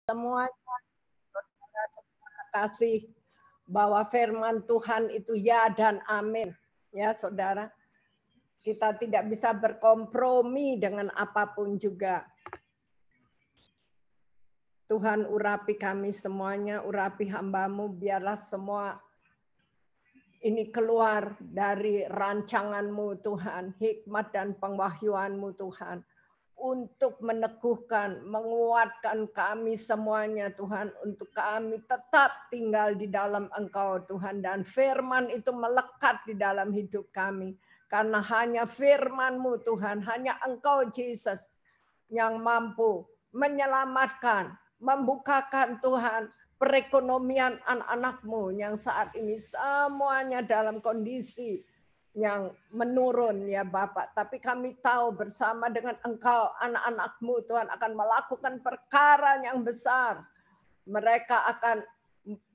semuanya, saudara kasih bahwa firman Tuhan itu ya dan amin. Ya saudara, kita tidak bisa berkompromi dengan apapun juga. Tuhan urapi kami semuanya, urapi hamba-Mu, biarlah semua ini keluar dari rancangan-Mu Tuhan, hikmat dan pengwahyuan-Mu Tuhan. Untuk meneguhkan, menguatkan kami semuanya Tuhan, untuk kami tetap tinggal di dalam Engkau Tuhan, dan firman itu melekat di dalam hidup kami, karena hanya firman-Mu Tuhan, hanya Engkau Yesus yang mampu menyelamatkan, membukakan Tuhan perekonomian anak-anak-Mu yang saat ini semuanya dalam kondisi yang menurun ya Bapak. Tapi kami tahu bersama dengan Engkau anak-anak-Mu Tuhan akan melakukan perkara yang besar. Mereka akan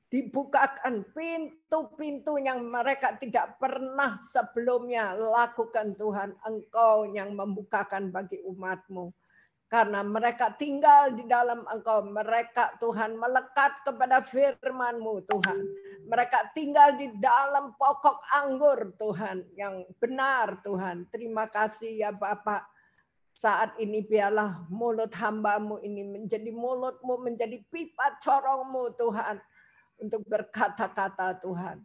dibukakan pintu-pintu yang mereka tidak pernah sebelumnya lakukan Tuhan. Engkau yang membukakan bagi umat-Mu. Karena mereka tinggal di dalam Engkau. Mereka Tuhan melekat kepada firman-Mu Tuhan. Mereka tinggal di dalam pokok anggur Tuhan. Yang benar Tuhan. Terima kasih ya Bapak. Saat ini biarlah mulut hamba-Mu ini menjadi mulut-Mu, menjadi pipa corong-Mu Tuhan. Untuk berkata-kata Tuhan.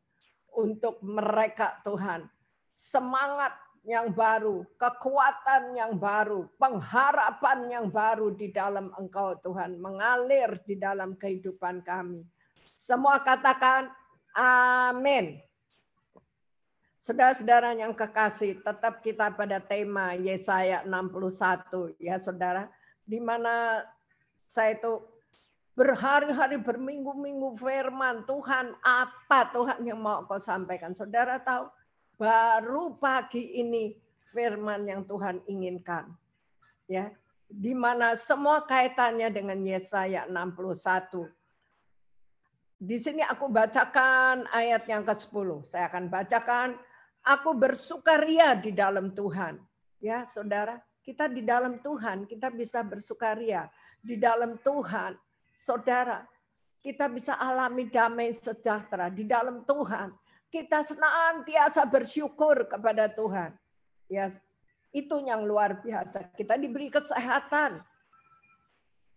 Untuk mereka Tuhan. Semangat yang baru, kekuatan yang baru, pengharapan yang baru di dalam Engkau Tuhan, mengalir di dalam kehidupan kami. Semua katakan amin. Saudara-saudara yang kekasih, tetap kita pada tema Yesaya 61 ya saudara, di mana saya itu berhari-hari, berminggu-minggu firman Tuhan, apa Tuhan yang mau kau sampaikan. Saudara tahu, baru pagi ini firman yang Tuhan inginkan. Ya, di mana semua kaitannya dengan Yesaya 61. Di sini aku bacakan ayat yang ke-10. Saya akan bacakan, aku bersukaria di dalam Tuhan. Ya, saudara, kita di dalam Tuhan, kita bisa bersukaria. Di dalam Tuhan, saudara, kita bisa alami damai sejahtera di dalam Tuhan. Kita senantiasa bersyukur kepada Tuhan. Ya, itu yang luar biasa. Kita diberi kesehatan.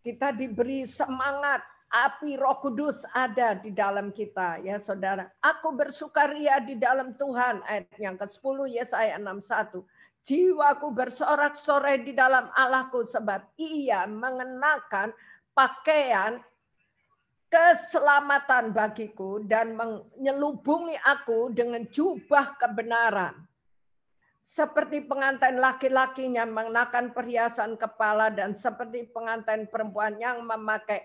Kita diberi semangat. Api Roh Kudus ada di dalam kita, ya saudara. Aku bersukaria di dalam Tuhan. Ayat yang ke-10 Yesaya 61. Jiwaku bersorak-sorai di dalam Allahku sebab Ia mengenakan pakaian keselamatan bagiku dan menyelubungi aku dengan jubah kebenaran. Seperti pengantin laki-lakinya mengenakan perhiasan kepala dan seperti pengantin perempuan yang memakai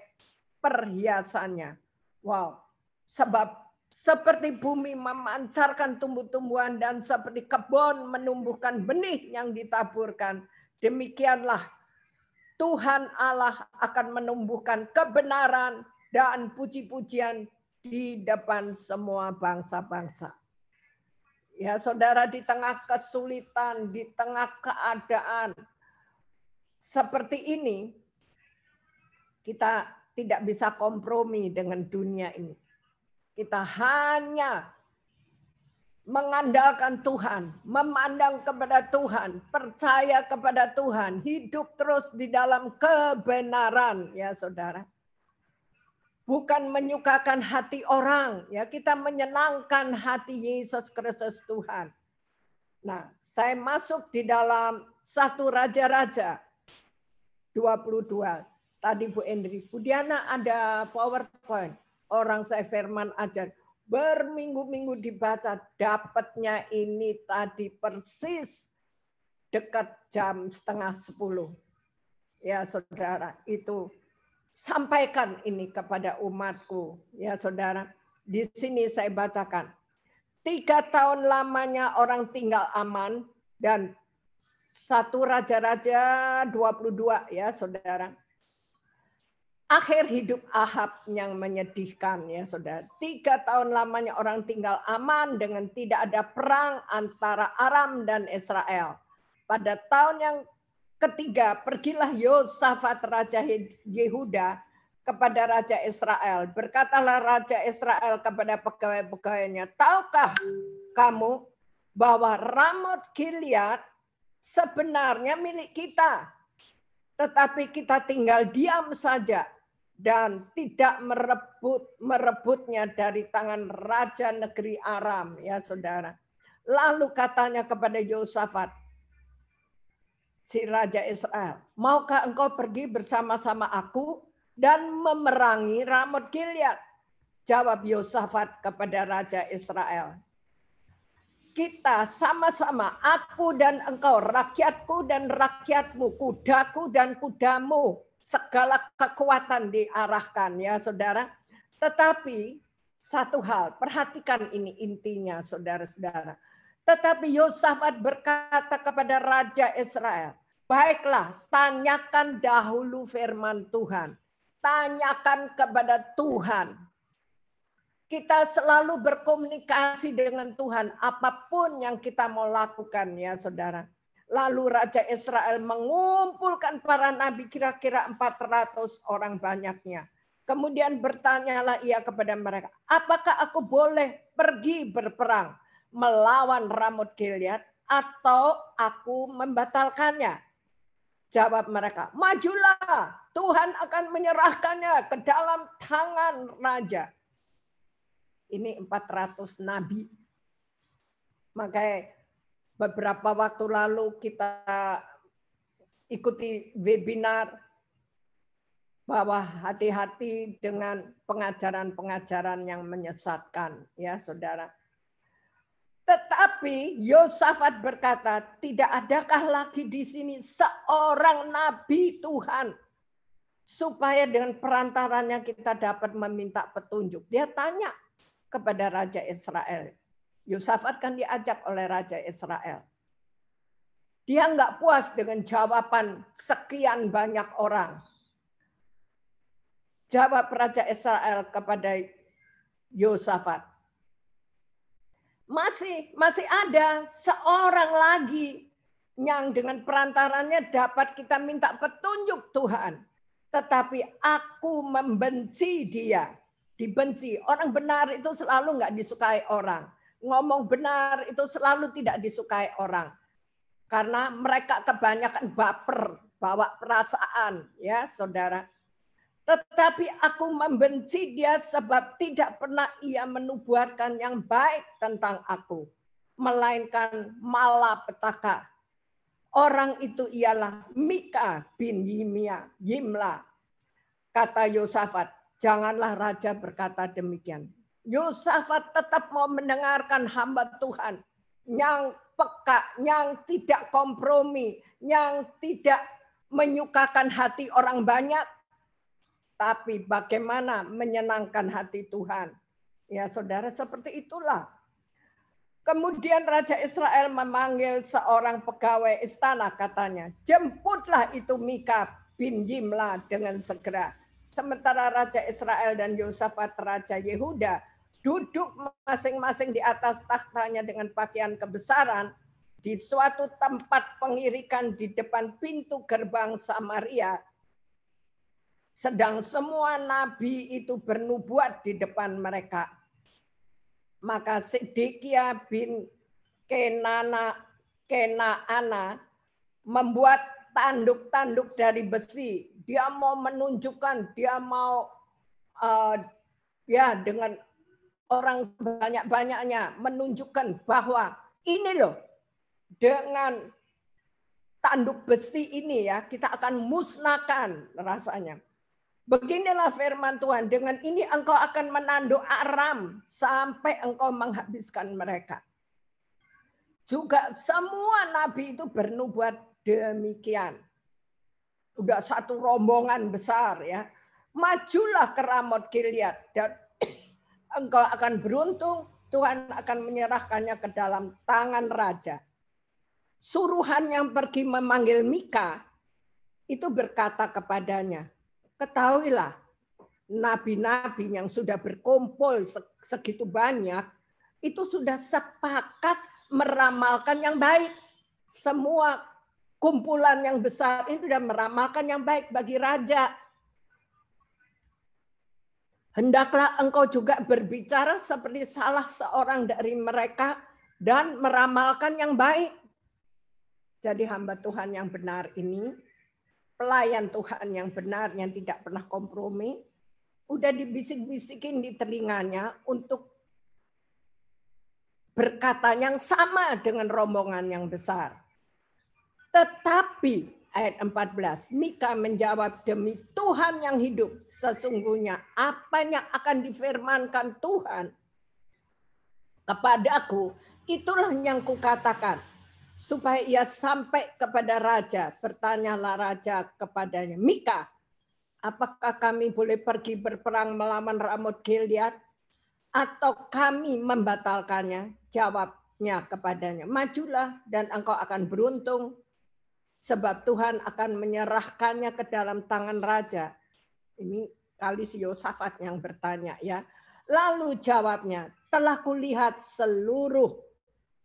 perhiasannya. Wow. Sebab seperti bumi memancarkan tumbuh-tumbuhan dan seperti kebun menumbuhkan benih yang ditaburkan. Demikianlah Tuhan Allah akan menumbuhkan kebenaran dan puji-pujian di depan semua bangsa-bangsa. Ya saudara, di tengah kesulitan, di tengah keadaan seperti ini, kita tidak bisa kompromi dengan dunia ini. Kita hanya mengandalkan Tuhan, memandang kepada Tuhan, percaya kepada Tuhan, hidup terus di dalam kebenaran, ya saudara. Bukan menyukakan hati orang, ya kita menyenangkan hati Yesus Kristus Tuhan. Nah, saya masuk di dalam 1 Raja-Raja 22. Tadi Bu Endri, Bu Diana ada PowerPoint. Orang saya firman ajar. Berminggu-minggu dibaca, dapatnya ini tadi persis dekat jam 9:30. Ya saudara, itu sampaikan ini kepada umatku. Ya saudara, di sini saya bacakan. 3 tahun lamanya orang tinggal aman dan 1 Raja-Raja 22 ya saudara. Akhir hidup Ahab yang menyedihkan ya saudara. 3 tahun lamanya orang tinggal aman dengan tidak ada perang antara Aram dan Israel. Pada tahun yang ketiga pergilah Yosafat Raja Yehuda kepada Raja Israel. Berkatalah Raja Israel kepada pegawai-pegawainya, tahukah kamu bahwa Ramot Gilead sebenarnya milik kita, tetapi kita tinggal diam saja dan tidak merebutnya dari tangan raja negeri Aram, ya saudara. Lalu katanya kepada Yosafat, si Raja Israel, maukah engkau pergi bersama-sama aku dan memerangi Ramot Gilead? Jawab Yosafat kepada Raja Israel, kita sama-sama, aku dan engkau, rakyatku dan rakyatmu, kudaku dan kudamu, segala kekuatan diarahkan, ya saudara. Tetapi satu hal, perhatikan ini intinya saudara-saudara. Tetapi Yosafat berkata kepada Raja Israel, baiklah, tanyakan dahulu firman Tuhan. Tanyakan kepada Tuhan. Kita selalu berkomunikasi dengan Tuhan, apapun yang kita mau lakukan, ya saudara. Lalu Raja Israel mengumpulkan para nabi, kira-kira 400 orang banyaknya. Kemudian bertanyalah ia kepada mereka, apakah aku boleh pergi berperang melawan Ramot Gilead atau aku membatalkannya? Jawab mereka, majulah, Tuhan akan menyerahkannya ke dalam tangan raja. Ini 400 nabi. Makanya beberapa waktu lalu kita ikuti webinar bahwa hati-hati dengan pengajaran-pengajaran yang menyesatkan, ya saudara. Tetapi Yosafat berkata, tidak adakah lagi di sini seorang nabi Tuhan supaya dengan perantaranya kita dapat meminta petunjuk. Dia tanya kepada Raja Israel. Yosafat kan diajak oleh Raja Israel. Dia nggak puas dengan jawaban sekian banyak orang. Jawab Raja Israel kepada Yosafat, masih ada seorang lagi yang dengan perantaranya dapat kita minta petunjuk Tuhan. Tetapi aku membenci dia. Dibenci. Orang benar itu selalu nggak disukai orang. Ngomong benar itu selalu tidak disukai orang. Karena mereka kebanyakan baper, bawa perasaan, ya saudara. Tetapi aku membenci dia sebab tidak pernah ia menubuatkan yang baik tentang aku, melainkan malapetaka. Orang itu ialah Mika bin Yimla. Kata Yosafat, janganlah raja berkata demikian. Yosafat tetap mau mendengarkan hamba Tuhan yang peka, yang tidak kompromi, yang tidak menyukakan hati orang banyak, tapi bagaimana menyenangkan hati Tuhan. Ya saudara, seperti itulah. Kemudian Raja Israel memanggil seorang pegawai istana, katanya, jemputlah itu Mika bin Yimla dengan segera. Sementara Raja Israel dan Yosafat Raja Yehuda duduk masing-masing di atas tahtanya dengan pakaian kebesaran di suatu tempat pengirikan di depan pintu gerbang Samaria. Sedang semua nabi itu bernubuat di depan mereka. Maka Sedekia bin Kenaana membuat tanduk-tanduk dari besi. Dia mau menunjukkan, dia mau dengan orang banyak-banyaknya menunjukkan bahwa ini loh, dengan tanduk besi ini ya kita akan musnahkan rasanya. Beginilah firman Tuhan, dengan ini engkau akan menanduk Aram sampai engkau menghabiskan mereka. Juga semua nabi itu bernubuat demikian. Udah satu rombongan besar ya. Majulah ke Ramot Gilead dan engkau akan beruntung, Tuhan akan menyerahkannya ke dalam tangan raja. Suruhan yang pergi memanggil Mika itu berkata kepadanya, ketahuilah, nabi-nabi yang sudah berkumpul segitu banyak, itu sudah sepakat meramalkan yang baik. Semua kumpulan yang besar ini sudah meramalkan yang baik bagi raja. Hendaklah engkau juga berbicara seperti salah seorang dari mereka dan meramalkan yang baik. Jadi hamba Tuhan yang benar ini, pelayan Tuhan yang benar yang tidak pernah kompromi, udah dibisik-bisikin di telinganya untuk berkata yang sama dengan rombongan yang besar. Tetapi ayat 14, Mika menjawab, demi Tuhan yang hidup, sesungguhnya apa yang akan difirmankan Tuhan kepadaku, itulah yang kukatakan. Supaya ia sampai kepada raja, bertanyalah raja kepadanya, Mika, apakah kami boleh pergi berperang melawan Ramot Gilead? Atau kami membatalkannya? Jawabnya kepadanya, majulah dan engkau akan beruntung, sebab Tuhan akan menyerahkannya ke dalam tangan raja. Ini kali si Yosafat yang bertanya ya. Lalu jawabnya, telah kulihat seluruh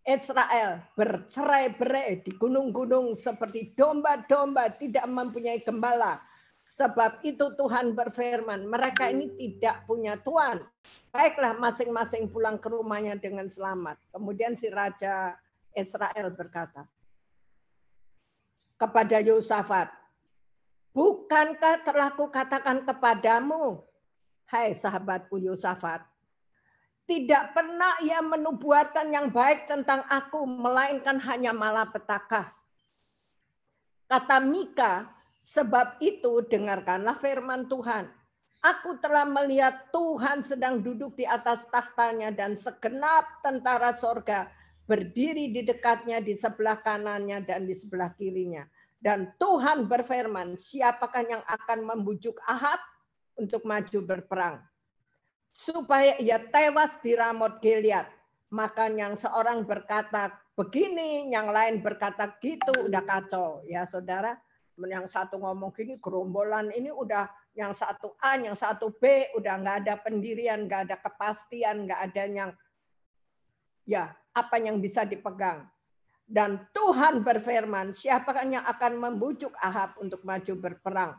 Israel bercerai-berai di gunung-gunung seperti domba-domba tidak mempunyai gembala. Sebab itu Tuhan berfirman, mereka ini tidak punya tuan. Baiklah masing-masing pulang ke rumahnya dengan selamat. Kemudian si Raja Israel berkata kepada Yosafat, bukankah telah kukatakan kepadamu, hai sahabatku Yosafat, tidak pernah ia menubuatkan yang baik tentang aku, melainkan hanya malapetaka. Kata Mika, sebab itu dengarkanlah firman Tuhan. Aku telah melihat Tuhan sedang duduk di atas takhtanya dan segenap tentara sorga berdiri di dekatnya, di sebelah kanannya dan di sebelah kirinya. Dan Tuhan berfirman, siapakah yang akan membujuk Ahab untuk maju berperang? Supaya ia tewas di Ramot Gilead. Maka yang seorang berkata begini, yang lain berkata gitu, udah kacau. Ya saudara, yang satu ngomong gini, gerombolan ini udah yang satu A, yang satu B, udah nggak ada pendirian, nggak ada kepastian, nggak ada yang ya apa yang bisa dipegang. Dan Tuhan berfirman, siapakah yang akan membujuk Ahab untuk maju berperang?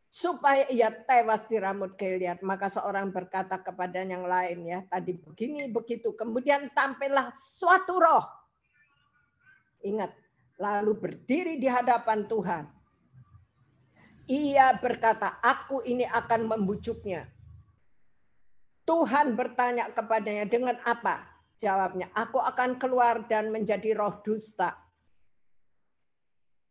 Supaya ia tewas di Ramot Gilead. Maka seorang berkata kepada yang lain, ya tadi begini begitu. Kemudian tampillah suatu roh. Ingat, lalu berdiri di hadapan Tuhan. Ia berkata, aku ini akan membujuknya. Tuhan bertanya kepadanya, dengan apa? Jawabnya, aku akan keluar dan menjadi roh dusta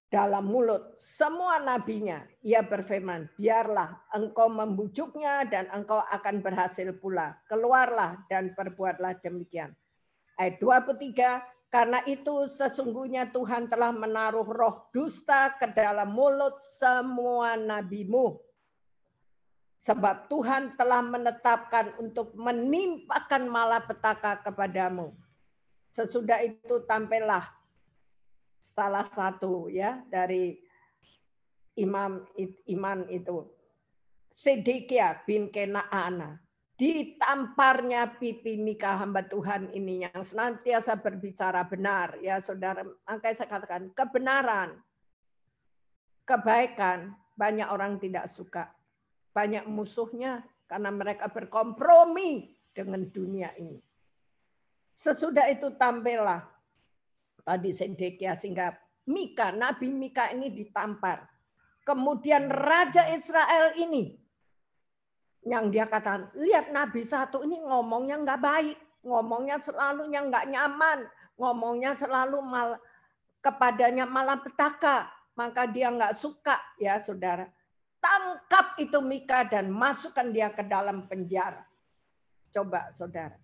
dalam mulut semua nabinya. Ia berfirman, biarlah engkau membujuknya dan engkau akan berhasil pula. Keluarlah dan perbuatlah demikian. Ayat 23, karena itu sesungguhnya Tuhan telah menaruh roh dusta ke dalam mulut semua nabimu. Sebab Tuhan telah menetapkan untuk menimpakan malapetaka kepadamu. Sesudah itu tampillah salah satu ya dari imam itu, Sedekia bin Kenaana. Ditamparnya pipi Mika hamba Tuhan ini yang senantiasa berbicara benar. Ya saudara, makanya saya katakan kebenaran, kebaikan banyak orang tidak suka. Banyak musuhnya karena mereka berkompromi dengan dunia ini. Sesudah itu tampillah tadi Sedekia sehingga Mika, Nabi Mika ini ditampar. Kemudian Raja Israel ini yang dia katakan, lihat Nabi satu ini ngomongnya nggak baik, ngomongnya selalu yang nggak nyaman, ngomongnya selalu kepadanya malapetaka, maka dia nggak suka ya saudara. Tangkap itu Mika dan masukkan dia ke dalam penjara. Coba saudara.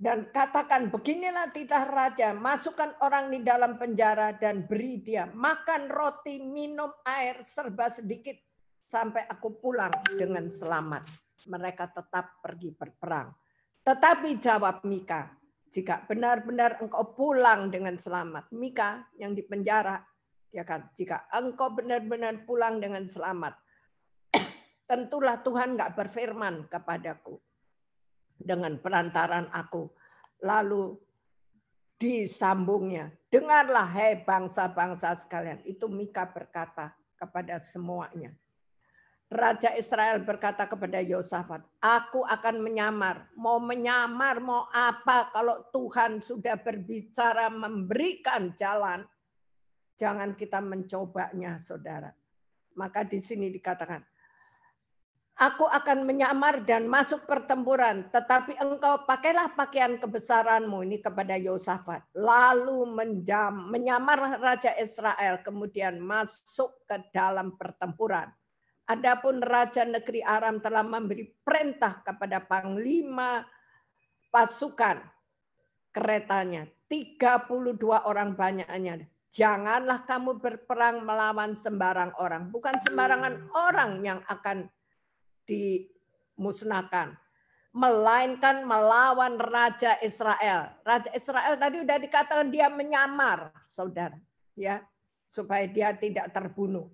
Dan katakan, beginilah titah raja, masukkan orang di dalam penjara dan beri dia makan roti, minum air, serba sedikit, sampai aku pulang dengan selamat. Mereka tetap pergi berperang. Tetapi jawab Mika, jika benar-benar engkau pulang dengan selamat. Mika yang di penjara, ya kan, jika engkau benar-benar pulang dengan selamat, tentulah Tuhan nggak berfirman kepadaku dengan perantaran aku. Lalu disambungnya, dengarlah hai bangsa-bangsa sekalian. Itu Mika berkata kepada semuanya. Raja Israel berkata kepada Yosafat, aku akan menyamar. Mau menyamar, mau apa, kalau Tuhan sudah berbicara memberikan jalan, jangan kita mencobanya, saudara. Maka di sini dikatakan, aku akan menyamar dan masuk pertempuran, tetapi engkau pakailah pakaian kebesaranmu, ini kepada Yosafat. Lalu menyamar Raja Israel, kemudian masuk ke dalam pertempuran. Adapun Raja negeri Aram telah memberi perintah kepada panglima pasukan keretanya, 32 orang banyaknya. Janganlah kamu berperang melawan sembarang orang. Bukan sembarangan orang yang akan dimusnahkan, melainkan melawan Raja Israel. Raja Israel tadi udah dikatakan dia menyamar, saudara, ya, supaya dia tidak terbunuh.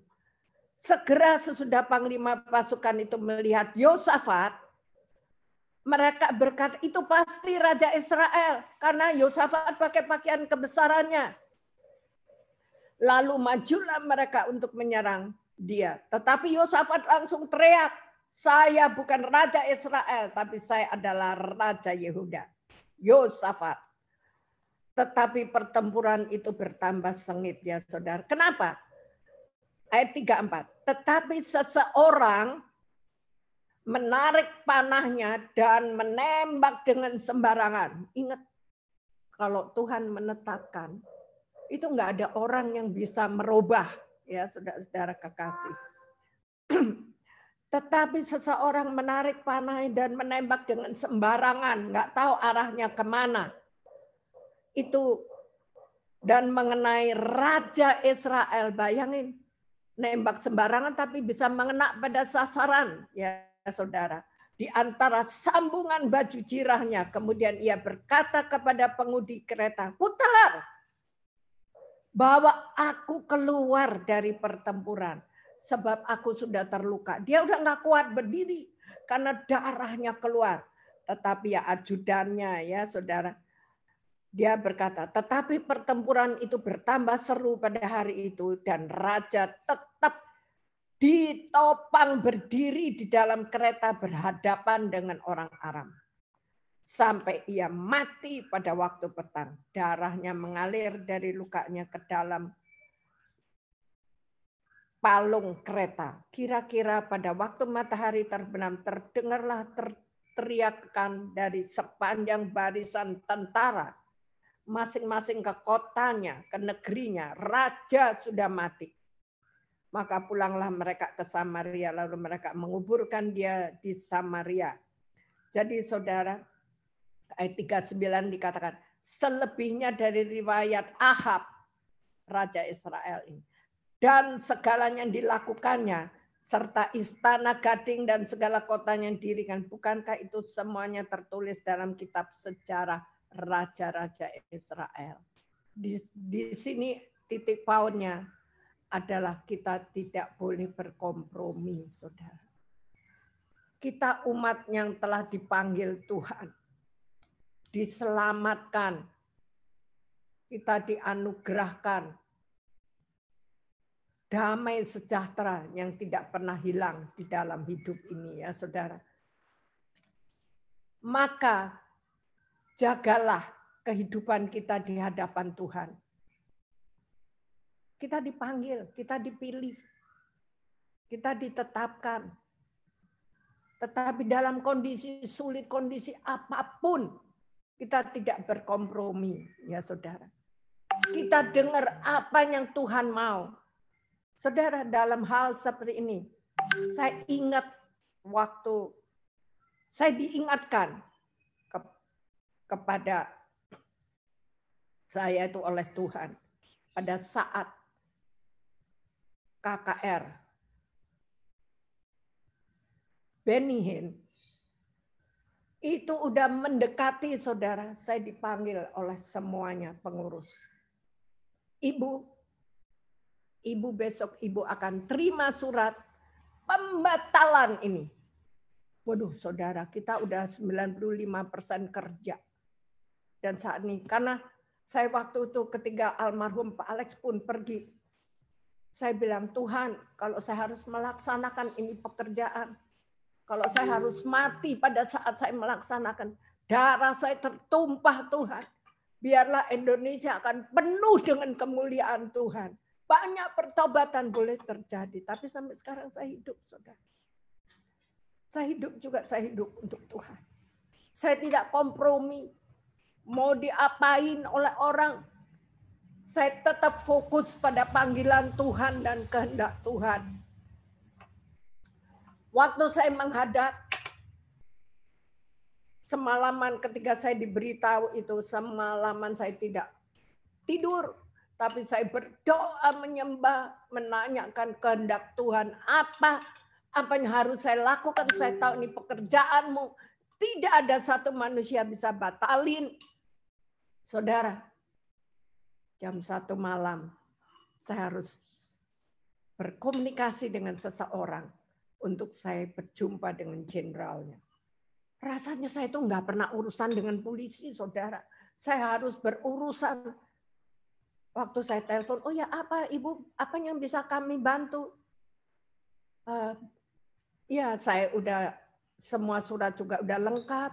Segera sesudah panglima pasukan itu melihat Yosafat, mereka berkata, itu pasti Raja Israel, karena Yosafat pakai pakaian kebesarannya. Lalu majulah mereka untuk menyerang dia. Tetapi Yosafat langsung teriak, saya bukan Raja Israel, tapi saya adalah Raja Yehuda. Yosafat. Tetapi pertempuran itu bertambah sengit, ya saudara. Kenapa? Ayat 34. Tetapi seseorang menarik panahnya dan menembak dengan sembarangan. Ingat, kalau Tuhan menetapkan, itu enggak ada orang yang bisa merubah, ya saudara-saudara kekasih. Tetapi seseorang menarik panah dan menembak dengan sembarangan, enggak tahu arahnya kemana. Itu dan mengenai Raja Israel, bayangin, nembak sembarangan tapi bisa mengena pada sasaran, ya saudara. Di antara sambungan baju jirahnya, kemudian ia berkata kepada pengemudi kereta, putar, bawa aku keluar dari pertempuran, sebab aku sudah terluka. Dia udah nggak kuat berdiri karena darahnya keluar. Tetapi ya ajudannya, ya saudara, dia berkata, tetapi pertempuran itu bertambah seru pada hari itu dan raja tetap ditopang berdiri di dalam kereta berhadapan dengan orang Aram. Sampai ia mati pada waktu petang. Darahnya mengalir dari lukanya ke dalam palung kereta. Kira-kira pada waktu matahari terbenam terdengarlah teriakan dari sepanjang barisan tentara. Masing-masing ke kotanya, ke negerinya. Raja sudah mati. Maka pulanglah mereka ke Samaria. Lalu mereka menguburkan dia di Samaria. Jadi saudara, ayat 39 dikatakan, selebihnya dari riwayat Ahab, Raja Israel ini. Dan segalanya yang dilakukannya, serta istana gading dan segala kotanya yang didirikan. Bukankah itu semuanya tertulis dalam kitab sejarah Raja-Raja Israel? Di sini titik pautnya adalah kita tidak boleh berkompromi, saudara. Kita umat yang telah dipanggil Tuhan, diselamatkan, kita dianugerahkan damai sejahtera yang tidak pernah hilang di dalam hidup ini, ya saudara. Maka jagalah kehidupan kita di hadapan Tuhan. Kita dipanggil, kita dipilih, kita ditetapkan. Tetapi dalam kondisi sulit, kondisi apapun, kita tidak berkompromi, ya saudara. Kita dengar apa yang Tuhan mau. Saudara, dalam hal seperti ini, saya ingat waktu saya diingatkan kepada saya itu oleh Tuhan pada saat KKR Benny Hinn itu udah mendekati, saudara. Saya dipanggil oleh semuanya pengurus. Ibu besok ibu akan terima surat pembatalan ini. Waduh, saudara, kita udah 95% kerja. Dan saat ini, karena saya waktu itu ketika almarhum Pak Alex pun pergi, Saya bilang, Tuhan, kalau saya harus melaksanakan ini pekerjaan, kalau saya harus mati pada saat saya melaksanakan, darah saya tertumpah Tuhan. Biarlah Indonesia akan penuh dengan kemuliaan Tuhan. Banyak pertobatan boleh terjadi. Tapi sampai sekarang saya hidup, saudara. Saya hidup untuk Tuhan. Saya tidak kompromi. Mau diapain oleh orang, saya tetap fokus pada panggilan Tuhan dan kehendak Tuhan. Waktu saya menghadap, semalaman ketika saya diberitahu itu, semalaman saya tidak tidur. Tapi saya berdoa, menyembah, menanyakan kehendak Tuhan. Apa yang harus saya lakukan? Saya tahu ini pekerjaanmu. Tidak ada satu manusia bisa batalin. Saudara, jam 1 malam, saya harus berkomunikasi dengan seseorang untuk saya berjumpa dengan jenderalnya. Rasanya saya itu nggak pernah urusan dengan polisi, saudara. Saya harus berurusan. Waktu saya telepon, oh ya apa Ibu, apa yang bisa kami bantu? Ya saya udah, semua surat juga udah lengkap,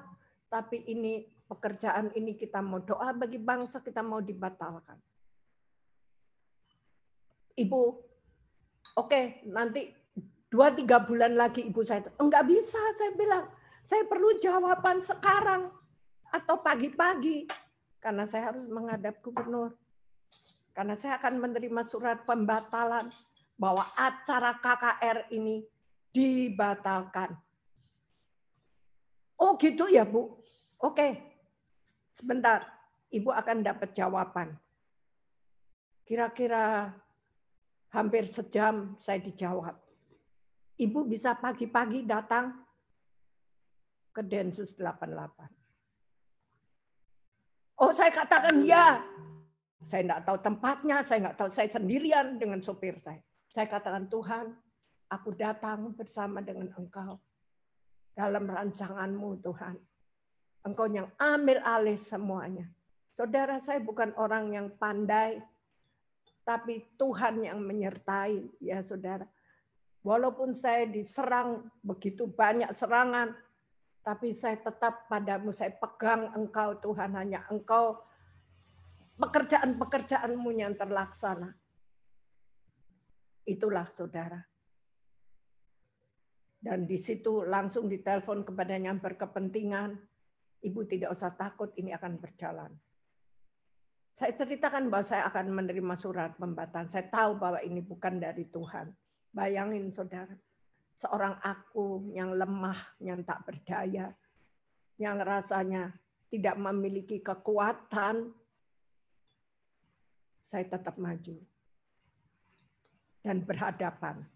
tapi ini pekerjaan ini kita mau doa bagi bangsa, kita mau dibatalkan. Ibu, oke, nanti 2-3 bulan lagi ibu saya. Enggak bisa, saya bilang. Saya perlu jawaban sekarang atau pagi-pagi. Karena saya harus menghadap gubernur. Karena saya akan menerima surat pembatalan bahwa acara KKR ini dibatalkan. Oh gitu ya Bu? Oke, sebentar. Ibu akan dapat jawaban. Kira-kira hampir sejam saya dijawab. Ibu bisa pagi-pagi datang ke Densus 88. Oh saya katakan ya. Saya enggak tahu tempatnya, saya enggak tahu, saya sendirian dengan sopir saya. Saya katakan, Tuhan, aku datang bersama dengan Engkau dalam rancangan-Mu Tuhan. Engkau yang ambil alih semuanya. Saudara, saya bukan orang yang pandai, tapi Tuhan yang menyertai, ya saudara. Walaupun saya diserang begitu banyak serangan, tapi saya tetap padamu, saya pegang Engkau Tuhan, hanya Engkau pekerjaan-pekerjaan-Mu yang terlaksana. Itulah saudara. Dan di situ langsung ditelepon kepada yang berkepentingan, Ibu tidak usah takut, ini akan berjalan. Saya ceritakan bahwa saya akan menerima surat pembatalan. Saya tahu bahwa ini bukan dari Tuhan. Bayangin saudara, seorang aku yang lemah, yang tak berdaya, yang rasanya tidak memiliki kekuatan, saya tetap maju dan berhadapan.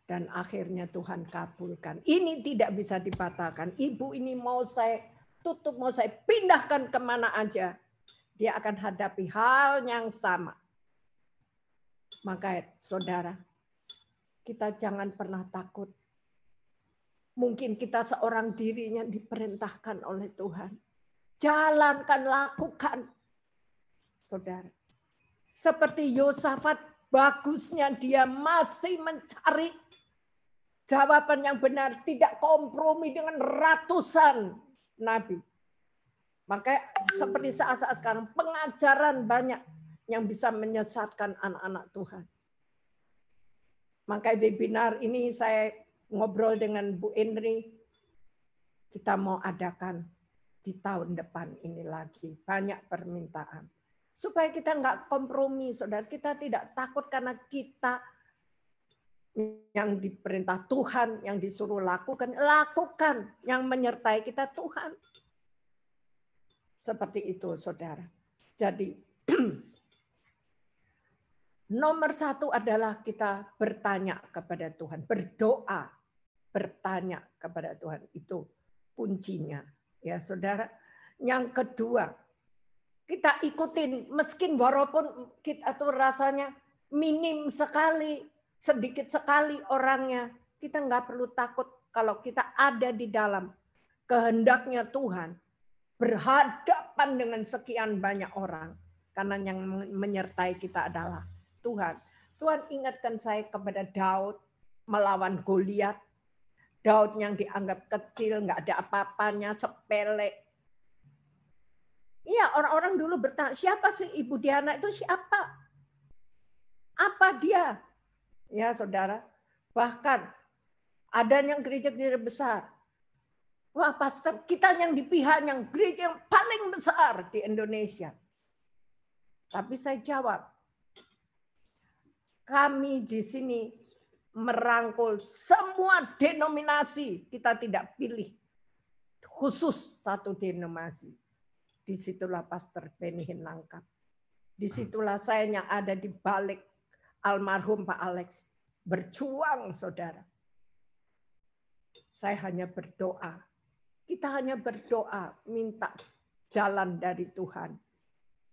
Dan akhirnya Tuhan kabulkan. Ini tidak bisa dibatalkan. Ibu ini mau saya tutup, mau saya pindahkan kemana aja, dia akan hadapi hal yang sama. Maka saudara, kita jangan pernah takut. Mungkin kita seorang dirinya diperintahkan oleh Tuhan. Jalankan, lakukan. Saudara, seperti Yosafat, bagusnya dia masih mencari jawaban yang benar, tidak kompromi dengan ratusan nabi. Maka seperti saat-saat sekarang, pengajaran banyak yang bisa menyesatkan anak-anak Tuhan. Maka webinar ini saya ngobrol dengan Bu Indri, kita mau adakan di tahun depan ini lagi, banyak permintaan. Supaya kita nggak kompromi, saudara. Kita tidak takut karena kita yang diperintah Tuhan, yang disuruh lakukan. Yang menyertai kita Tuhan. Seperti itu, saudara. Jadi, nomor 1 adalah kita bertanya kepada Tuhan. Berdoa, bertanya kepada Tuhan. Itu kuncinya. Ya, saudara. Yang kedua, kita ikutin, meskipun walaupun kita tuh rasanya minim sekali, sedikit sekali orangnya, kita nggak perlu takut kalau kita ada di dalam kehendaknya Tuhan, berhadapan dengan sekian banyak orang, karena yang menyertai kita adalah Tuhan. Tuhan ingatkan saya kepada Daud melawan Goliat. Daud yang dianggap kecil, nggak ada apa-apanya, sepele. Iya, orang-orang dulu bertanya, siapa sih Ibu Diana itu siapa? Apa dia? Ya, saudara. Bahkan ada yang gereja-gereja besar. Wah, pastor, kita yang di pihak yang gereja yang paling besar di Indonesia. Tapi saya jawab, kami di sini merangkul semua denominasi. Kita tidak pilih khusus satu denominasi. Disitulah Pastor Benihin lengkap. Disitulah saya yang ada di balik almarhum Pak Alex. Berjuang, saudara. Saya hanya berdoa. Kita hanya berdoa, minta jalan dari Tuhan.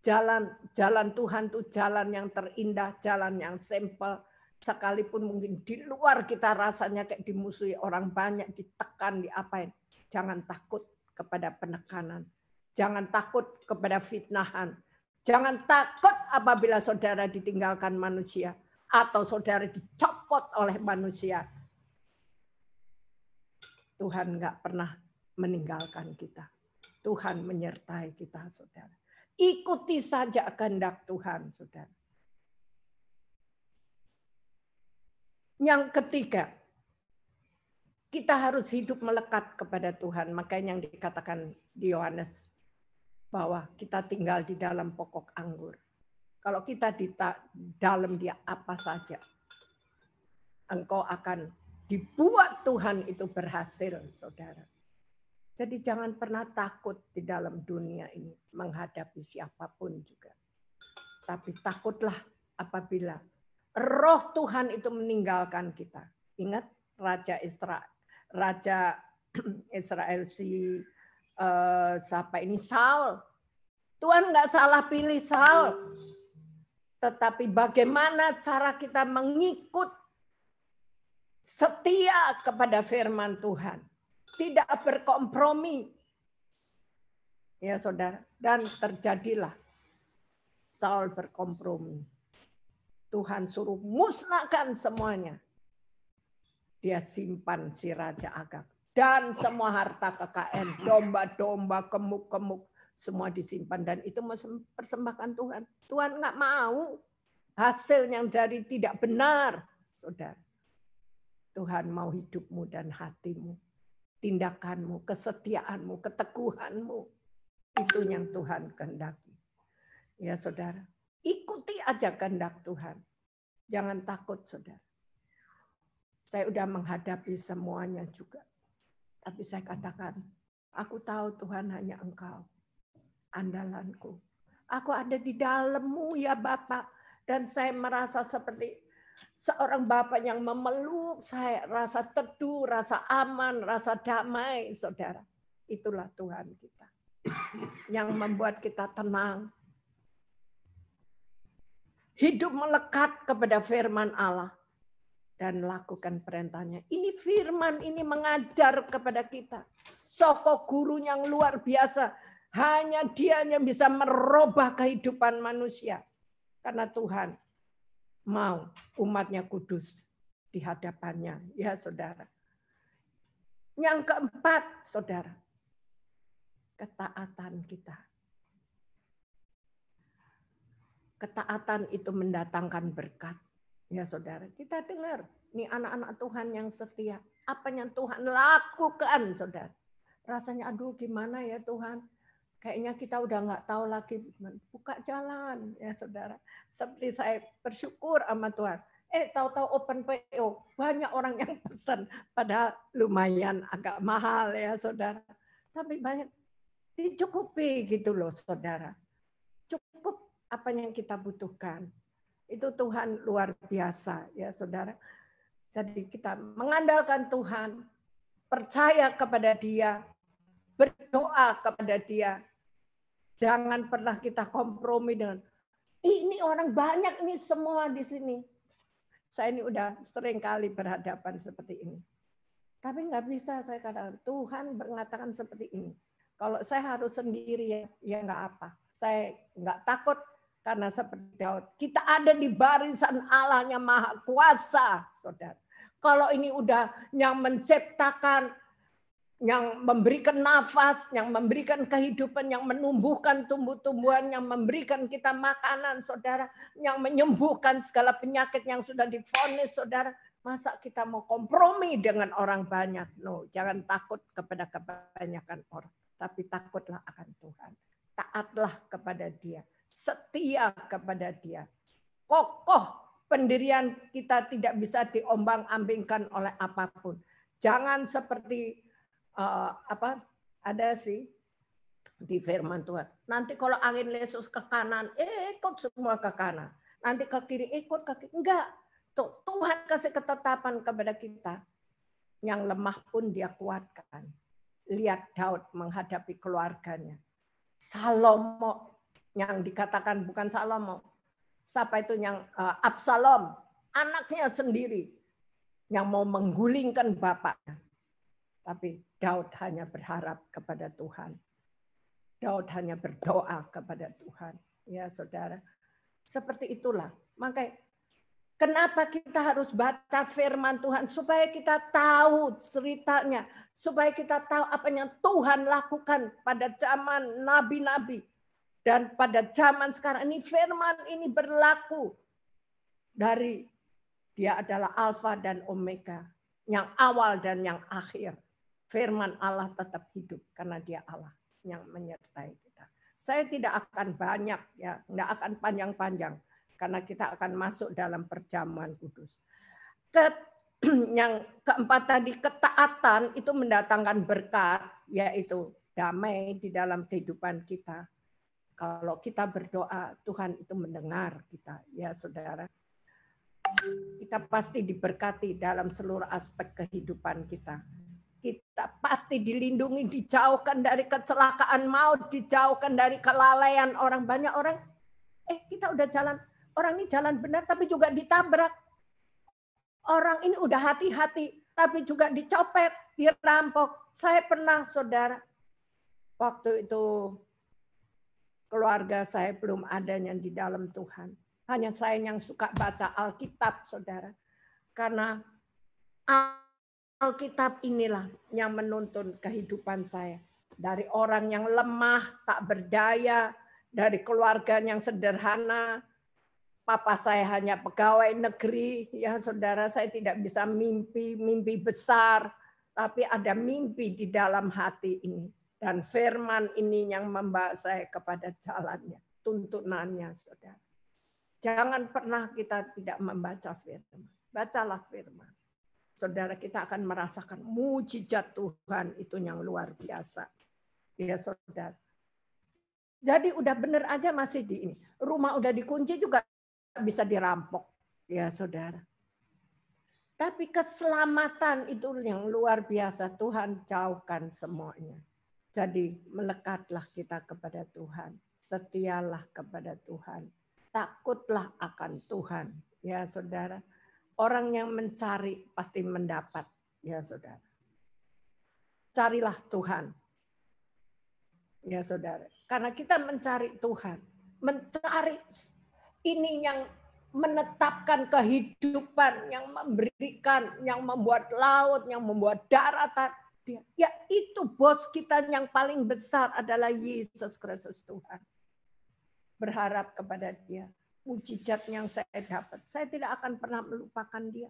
Jalan Tuhan itu jalan yang terindah, jalan yang simple. Sekalipun mungkin di luar kita rasanya kayak dimusuhi orang banyak, ditekan, diapain. Jangan takut kepada penekanan. Jangan takut kepada fitnahan. Jangan takut apabila saudara ditinggalkan manusia atau saudara dicopot oleh manusia. Tuhan nggak pernah meninggalkan kita. Tuhan menyertai kita, saudara. Ikuti saja kehendak Tuhan, saudara. Yang ketiga, kita harus hidup melekat kepada Tuhan. Makanya yang dikatakan di Yohanes, bahwa kita tinggal di dalam pokok anggur. Kalau kita di dalam dia apa saja, engkau akan dibuat Tuhan itu berhasil, saudara. Jadi jangan pernah takut di dalam dunia ini menghadapi siapapun juga. Tapi takutlah apabila roh Tuhan itu meninggalkan kita. Ingat Raja Israel siapa ini? Saul. Tuhan nggak salah pilih Saul. Tetapi bagaimana cara kita mengikut setia kepada firman Tuhan. Tidak berkompromi. Ya saudara. Dan terjadilah Saul berkompromi. Tuhan suruh musnahkan semuanya. Dia simpan si Raja Agag. Dan semua harta kekayaan, domba-domba, kemuk-kemuk, semua disimpan. Dan itu mempersembahkan Tuhan. Tuhan nggak mau hasil yang dari tidak benar, saudara. Tuhan mau hidupmu dan hatimu, tindakanmu, kesetiaanmu, keteguhanmu. Itu yang Tuhan kehendaki. Ya saudara, ikuti aja kehendak Tuhan. Jangan takut, saudara. Saya udah menghadapi semuanya juga. Tapi saya katakan, aku tahu Tuhan hanya Engkau, andalanku. Aku ada di dalam-Mu ya Bapak. Dan saya merasa seperti seorang Bapak yang memeluk saya. Rasa teduh, rasa aman, rasa damai, saudara. Itulah Tuhan kita. Yang membuat kita tenang. Hidup melekat kepada firman Allah. Dan lakukan perintahnya. Ini firman, ini mengajar kepada kita. Sosok guru yang luar biasa. Hanya dia yang bisa merubah kehidupan manusia. Karena Tuhan mau umatnya kudus di hadapannya. Ya saudara. Yang keempat, saudara. Ketaatan kita. Ketaatan itu mendatangkan berkat. Ya saudara, kita dengar. Ini anak-anak Tuhan yang setia. Apa yang Tuhan lakukan, saudara. Rasanya, aduh gimana ya Tuhan. Kayaknya kita udah nggak tahu lagi. Buka jalan, ya saudara. Seperti saya bersyukur sama Tuhan. Tahu-tahu open PO. Banyak orang yang pesan. Padahal lumayan agak mahal ya saudara. Tapi banyak dicukupi gitu loh saudara. Cukup apa yang kita butuhkan. Itu Tuhan luar biasa ya saudara. Jadi kita mengandalkan Tuhan, percaya kepada Dia, berdoa kepada Dia. Jangan pernah kita kompromi dengan ini orang banyak ini semua di sini. Saya ini udah sering kali berhadapan seperti ini. Tapi nggak bisa saya katakan Tuhan mengatakan seperti ini. Kalau saya harus sendiri ya nggak apa. Saya nggak takut. Karena seperti Daud, kita ada di barisan Allah yang Maha Kuasa, saudara. Kalau ini udah yang menciptakan, yang memberikan nafas, yang memberikan kehidupan, yang menumbuhkan tumbuh-tumbuhan, yang memberikan kita makanan, saudara, yang menyembuhkan segala penyakit yang sudah divonis, saudara. Masa kita mau kompromi dengan orang banyak? No, jangan takut kepada kebanyakan orang, tapi takutlah akan Tuhan. Taatlah kepada Dia, setia kepada Dia. Kokoh pendirian kita tidak bisa diombang-ambingkan oleh apapun. Jangan seperti ada sih di firman Tuhan. Nanti kalau angin lesus ke kanan, ikut semua ke kanan. Nanti ke kiri, ikut ke kiri. Enggak. Tuh, Tuhan kasih ketetapan kepada kita. Yang lemah pun Dia kuatkan. Lihat Daud menghadapi keluarganya. Salomo yang dikatakan bukan Salomo. Siapa itu yang Absalom, anaknya sendiri yang mau menggulingkan bapaknya. Tapi Daud hanya berharap kepada Tuhan. Daud hanya berdoa kepada Tuhan. Ya saudara. Seperti itulah. Makanya kenapa kita harus baca firman Tuhan? Supaya kita tahu ceritanya. Supaya kita tahu apa yang Tuhan lakukan pada zaman nabi-nabi. Dan pada zaman sekarang ini firman ini berlaku. Dari Dia adalah Alfa dan Omega. Yang awal dan yang akhir. Firman Allah tetap hidup karena Dia Allah yang menyertai kita. Saya tidak akan banyak ya, tidak akan panjang-panjang karena kita akan masuk dalam perjamuan kudus. Yang keempat tadi, ketaatan itu mendatangkan berkat, yaitu damai di dalam kehidupan kita. Kalau kita berdoa, Tuhan itu mendengar kita, ya saudara. Kita pasti diberkati dalam seluruh aspek kehidupan kita. Kita pasti dilindungi, dijauhkan dari kecelakaan maut, dijauhkan dari kelalaian orang. Banyak orang, kita udah jalan, orang ini jalan benar tapi juga ditabrak. Orang ini udah hati-hati tapi juga dicopet, dirampok. Saya pernah, saudara, waktu itu keluarga saya belum ada yang di dalam Tuhan. Hanya saya yang suka baca Alkitab, saudara. Karena Alkitab inilah yang menuntun kehidupan saya. Dari orang yang lemah, tak berdaya, dari keluarga yang sederhana. Papa saya hanya pegawai negeri, ya saudara, saya tidak bisa mimpi besar, tapi ada mimpi di dalam hati ini. Dan firman ini yang membawa saya kepada jalannya, tuntunannya, saudara. Jangan pernah kita tidak membaca firman. Bacalah firman. Saudara, kita akan merasakan mujizat Tuhan itu yang luar biasa. Ya saudara. Jadi udah bener aja masih di ini. Rumah udah dikunci juga bisa dirampok. Ya saudara. Tapi keselamatan itu yang luar biasa. Tuhan jauhkan semuanya. Jadi melekatlah kita kepada Tuhan. Setialah kepada Tuhan. Takutlah akan Tuhan. Ya saudara. Orang yang mencari pasti mendapat, ya saudara. Carilah Tuhan, ya saudara. Karena kita mencari Tuhan, mencari ini yang menetapkan kehidupan, yang memberikan, yang membuat laut, yang membuat daratan. Ya itu bos kita yang paling besar adalah Yesus Kristus Tuhan. Berharap kepada Dia. Mujizat yang saya dapat. Saya tidak akan pernah melupakan Dia.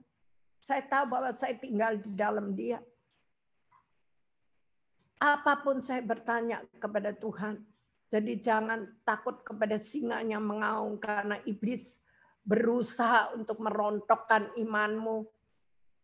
Saya tahu bahwa saya tinggal di dalam Dia. Apapun saya bertanya kepada Tuhan. Jadi jangan takut kepada singa yang mengaum karena iblis berusaha untuk merontokkan imanmu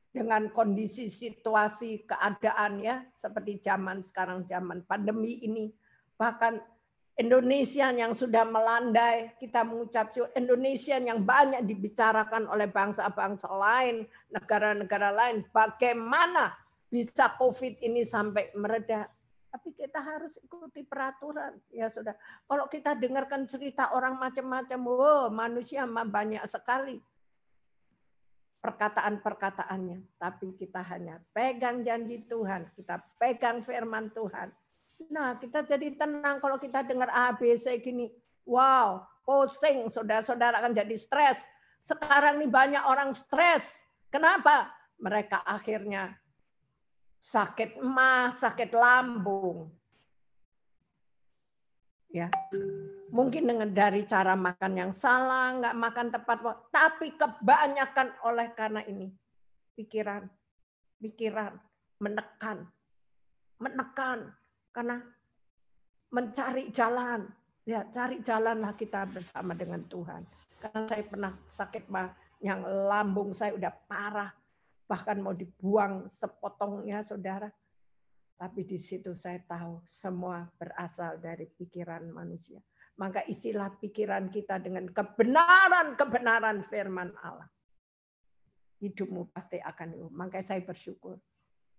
dengan kondisi situasi keadaan ya seperti zaman sekarang, zaman pandemi ini. Bahkan Indonesia yang sudah melandai, kita mengucap Indonesia yang banyak dibicarakan oleh bangsa-bangsa lain, negara-negara lain, bagaimana bisa COVID ini sampai mereda. Tapi kita harus ikuti peraturan, ya sudah. Kalau kita dengarkan cerita orang macam-macam, manusia banyak sekali perkataan-perkataannya. Tapi kita hanya pegang janji Tuhan, kita pegang firman Tuhan. Nah, kita jadi tenang kalau kita dengar ABC gini. Wow, pusing, saudara-saudara akan jadi stres. Sekarang nih banyak orang stres. Kenapa? Mereka akhirnya sakit mah, sakit lambung. Ya, mungkin dengan dari cara makan yang salah, nggak makan tepat waktu, tapi kebanyakan oleh karena ini pikiran menekan karena mencari jalan. Ya, cari jalanlah kita bersama dengan Tuhan. Karena saya pernah sakit mah, yang lambung saya udah parah, bahkan mau dibuang sepotongnya, saudara. Tapi di situ saya tahu semua berasal dari pikiran manusia. Maka isilah pikiran kita dengan kebenaran firman Allah. Hidupmu pasti akan. Makanya saya bersyukur.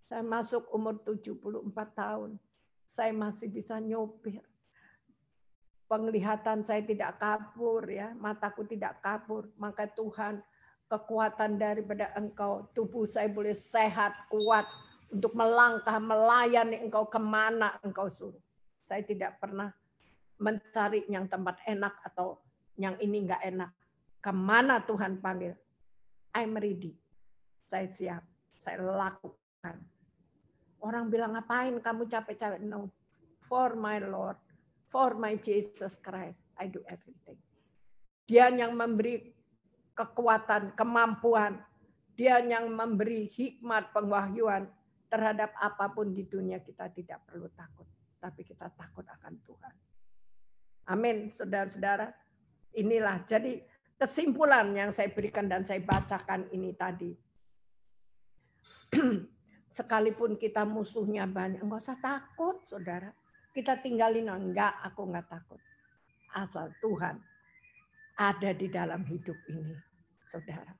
Saya masuk umur 74 tahun. Saya masih bisa nyopir. Penglihatan saya tidak kabur, ya, mataku tidak kabur. Maka Tuhan, kekuatan daripada Engkau, tubuh saya boleh sehat, kuat untuk melangkah, melayani Engkau kemana Engkau suruh. Saya tidak pernah mencari yang tempat enak atau yang ini enggak enak. Kemana Tuhan panggil, I'm ready. Saya siap, saya lakukan. Orang bilang, ngapain kamu capek-capek? No, for my Lord. For my Jesus Christ, I do everything. Dia yang memberi kekuatan, kemampuan. Dia yang memberi hikmat, pengwahyuan terhadap apapun di dunia. Kita tidak perlu takut. Tapi kita takut akan Tuhan. Amin, saudara-saudara. Inilah, jadi kesimpulan yang saya berikan dan saya bacakan ini tadi. Sekalipun kita musuhnya banyak, enggak usah takut, saudara. Kita tinggalin, enggak, aku enggak takut. Asal Tuhan ada di dalam hidup ini, saudara.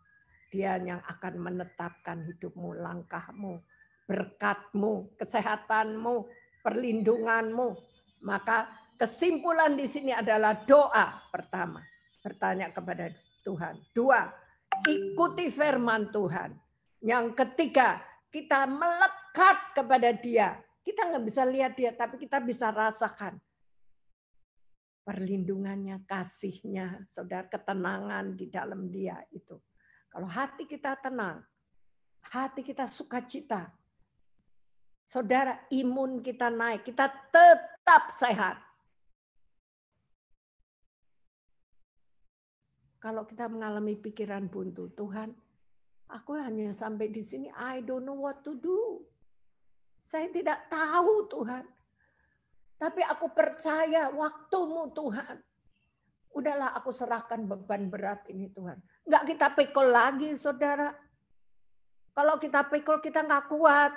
Dia yang akan menetapkan hidupmu, langkahmu, berkatmu, kesehatanmu, perlindunganmu. Maka kesimpulan di sini adalah doa pertama. Bertanya kepada Tuhan. 2, ikuti firman Tuhan. Yang ketiga, kita melekat kepada Dia. Kita nggak bisa lihat Dia, tapi kita bisa rasakan perlindungannya, kasihnya, saudara, ketenangan di dalam Dia itu. Kalau hati kita tenang, hati kita sukacita, saudara, imun kita naik, kita tetap sehat. Kalau kita mengalami pikiran buntu, Tuhan, aku hanya sampai di sini, I don't know what to do. Saya tidak tahu Tuhan. Tapi aku percaya waktumu Tuhan. Udahlah aku serahkan beban berat ini Tuhan. Enggak kita pikul lagi saudara. Kalau kita pikul kita enggak kuat.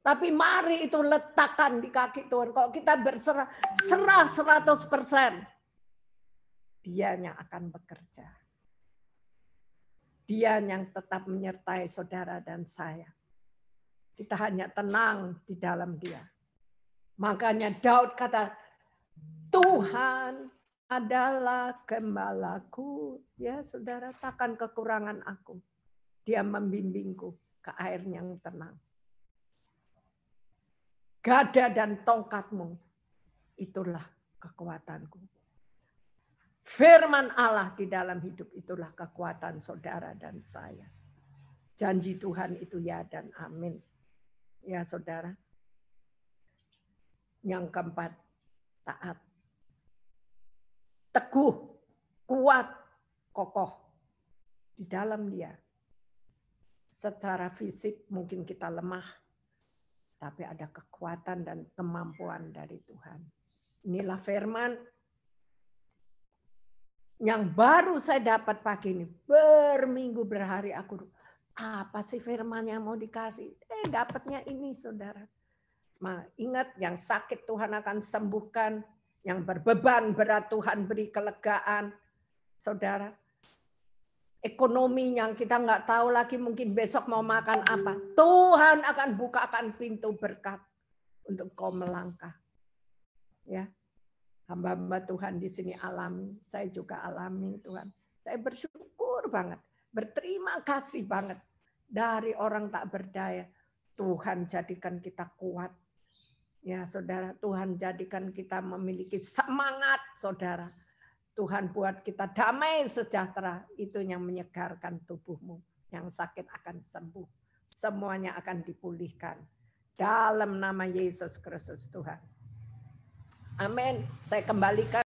Tapi mari itu letakkan di kaki Tuhan. Kalau kita berserah, serah 100%. Dia yang akan bekerja. Dia yang tetap menyertai saudara dan saya. Kita hanya tenang di dalam Dia. Makanya Daud kata, Tuhan adalah gembalaku. Ya saudara, takkan kekurangan aku. Dia membimbingku ke air yang tenang. Gada dan tongkatmu, itulah kekuatanku. Firman Allah di dalam hidup itulah kekuatan saudara dan saya. Janji Tuhan itu ya dan amin. Ya saudara. Yang keempat, taat. Teguh, kuat, kokoh di dalam Dia. Secara fisik mungkin kita lemah, tapi ada kekuatan dan kemampuan dari Tuhan. Inilah firman yang baru saya dapat pagi ini. Berminggu berhari aku, apa sih firman yang mau dikasih? Dapatnya ini saudara. Ingat, yang sakit Tuhan akan sembuhkan, yang berbeban berat Tuhan beri kelegaan, saudara. Ekonomi yang kita nggak tahu lagi mungkin besok mau makan apa, Tuhan akan bukakan pintu berkat untuk kau melangkah. Ya, hamba-hamba Tuhan di sini alami, saya juga alami Tuhan. Saya bersyukur banget, berterima kasih banget dari orang tak berdaya. Tuhan jadikan kita kuat. Ya saudara, Tuhan jadikan kita memiliki semangat saudara. Tuhan buat kita damai sejahtera, itu yang menyegarkan tubuhmu. Yang sakit akan sembuh. Semuanya akan dipulihkan. Dalam nama Yesus Kristus Tuhan. Amin. Saya kembalikan